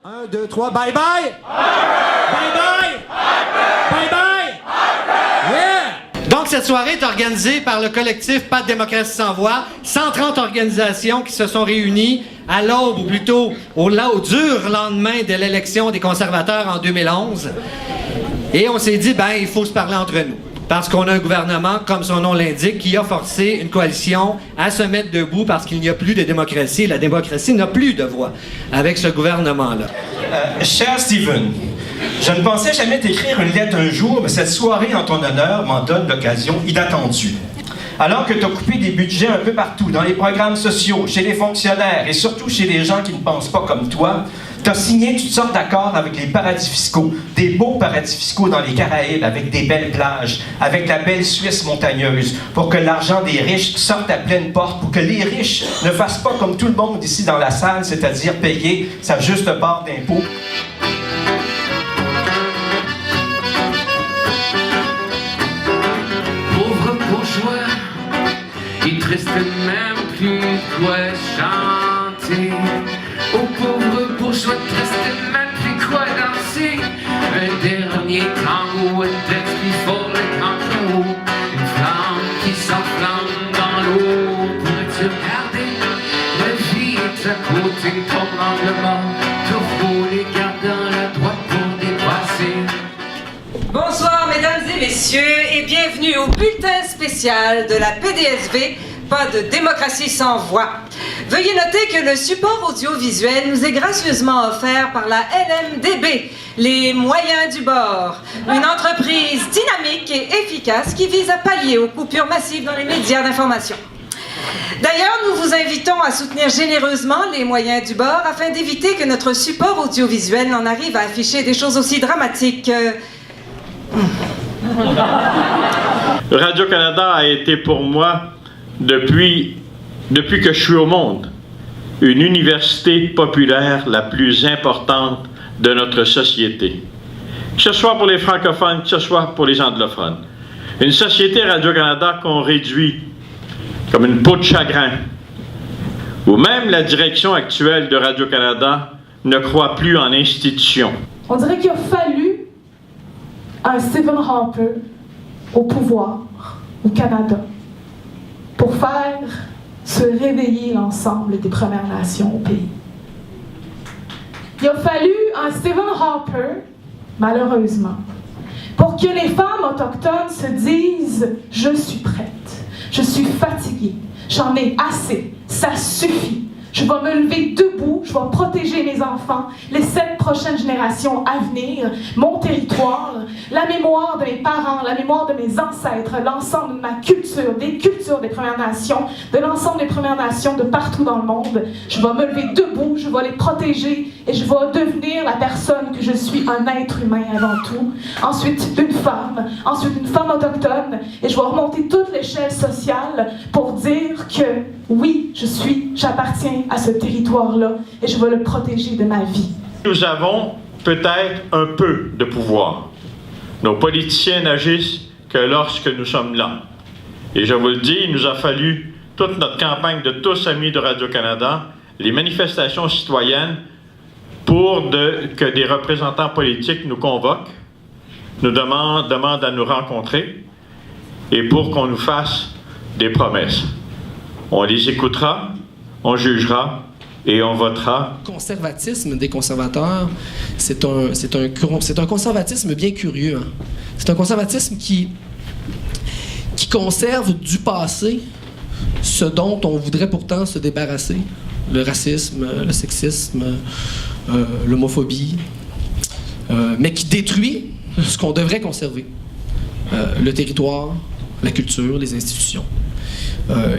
1, 2, 3, bye bye! Bye bye! Bye bye! Yeah! Donc, cette soirée est organisée par le collectif Pas de démocratie sans voix. 130 organisations qui se sont réunies à l'aube, ou plutôt au dur lendemain de l'élection des conservateurs en 2011. Et on s'est dit, il faut se parler entre nous. Parce qu'on a un gouvernement, comme son nom l'indique, qui a forcé une coalition à se mettre debout parce qu'il n'y a plus de démocratie. La démocratie n'a plus de voix avec ce gouvernement-là. Cher Steven, je ne pensais jamais t'écrire une lettre un jour, mais cette soirée en ton honneur m'en donne l'occasion inattendue. Alors que tu as coupé des budgets un peu partout, dans les programmes sociaux, chez les fonctionnaires et surtout chez les gens qui ne pensent pas comme toi, tu as signé toutes sortes d'accords avec les paradis fiscaux, des beaux paradis fiscaux dans les Caraïbes, avec des belles plages, avec la belle Suisse montagneuse, pour que l'argent des riches sorte à pleine porte, pour que les riches ne fassent pas comme tout le monde ici dans la salle, c'est-à-dire payer sa juste part d'impôts. Pauvre bourgeois, il te reste même plus quoi chanter. Au pauvre bourgeois, il te reste même plus quoi danser. Un dernier tango, un texte qui faut le canton. Une flamme qui s'enflamme dans l'eau. Pourrais-tu regarder? La vie est à côté, ton rendement. Tout faut les garder dans la droite pour dépasser. Bonsoir mesdames et messieurs et bienvenue au bulletin spécial de la PDSV, pas de démocratie sans voix. Veuillez noter que le support audiovisuel nous est gracieusement offert par la LMDB, les moyens du bord, une entreprise dynamique et efficace qui vise à pallier aux coupures massives dans les médias d'information. D'ailleurs, nous vous invitons à soutenir généreusement les moyens du bord afin d'éviter que notre support audiovisuel n'en arrive à afficher des choses aussi dramatiques Radio-Canada a été pour moi, depuis que je suis au monde, une université populaire la plus importante de notre société. Que ce soit pour les francophones, que ce soit pour les anglophones. Une société Radio-Canada qu'on réduit comme une peau de chagrin, où même la direction actuelle de Radio-Canada ne croit plus en institution. On dirait qu'il a fallu un Stephen Harper au pouvoir au Canada pour faire se réveiller l'ensemble des Premières Nations au pays. Il a fallu un Stephen Harper, malheureusement, pour que les femmes autochtones se disent « Je suis prête, je suis fatiguée, j'en ai assez, ça suffit. Je vais me lever debout, je vais protéger mes enfants, les 7 prochaines générations à venir, mon territoire, la mémoire de mes parents, la mémoire de mes ancêtres, l'ensemble de ma culture, des cultures des Premières Nations, de l'ensemble des Premières Nations de partout dans le monde. Je vais me lever debout, je vais les protéger et je vais devenir la personne que je suis, un être humain avant tout. Ensuite, une femme autochtone et je vais remonter toute l'échelle sociale pour dire que oui, j'appartiens à ce territoire-là et je vais le protéger de ma vie. Nous avons peut-être un peu de pouvoir. Nos politiciens n'agissent que lorsque nous sommes là. Et je vous le dis, il nous a fallu toute notre campagne de tous amis de Radio-Canada, les manifestations citoyennes, pour que des représentants politiques nous convoquent, nous demandent à nous rencontrer et pour qu'on nous fasse des promesses. On les écoutera, on jugera et on votera. Le conservatisme des conservateurs, c'est un conservatisme bien curieux. Hein? C'est un conservatisme qui conserve du passé ce dont on voudrait pourtant se débarrasser. Le racisme, le sexisme, l'homophobie, mais qui détruit ce qu'on devrait conserver. Le territoire, la culture, les institutions.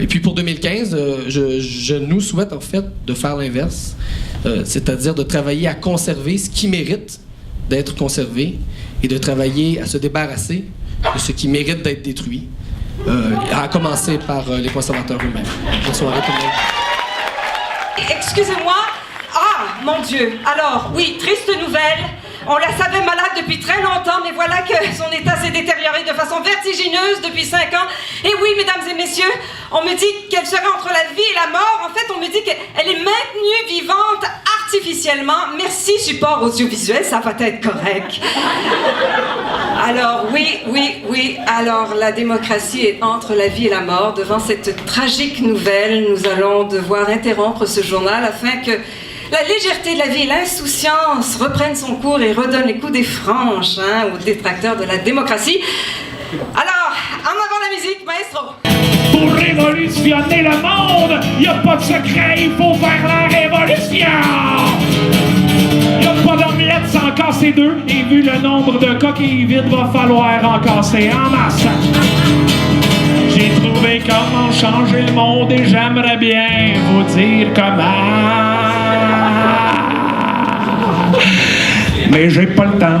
Et puis pour 2015, je nous souhaite en fait de faire l'inverse, c'est-à-dire de travailler à conserver ce qui mérite d'être conservé et de travailler à se débarrasser de ce qui mérite d'être détruit, à commencer par les conservateurs eux-mêmes. Bonne soirée tout le monde. Excusez-moi. Ah, mon Dieu. Alors, oui, triste nouvelle. On la savait malade depuis très longtemps, mais voilà que son état s'est détérioré de façon vertigineuse depuis 5 ans. Et oui, mesdames et messieurs, on me dit qu'elle serait entre la vie et la mort. En fait, on me dit qu'elle est maintenue vivante artificiellement. Merci, support audiovisuel, ça va être correct. Alors, oui. Alors, la démocratie est entre la vie et la mort. Devant cette tragique nouvelle, nous allons devoir interrompre ce journal afin que la légèreté de la vie et l'insouciance reprennent son cours et redonnent les coups des franges aux détracteurs de la démocratie. Alors, en avant la musique, maestro! Pour révolutionner le monde, y a pas de secret, il faut faire la révolution! Y a pas d'omelette sans casser deux, et vu le nombre de coquilles vides, va falloir en casser en masse. J'ai trouvé comment changer le monde et j'aimerais bien vous dire comment. Mais j'ai pas le temps.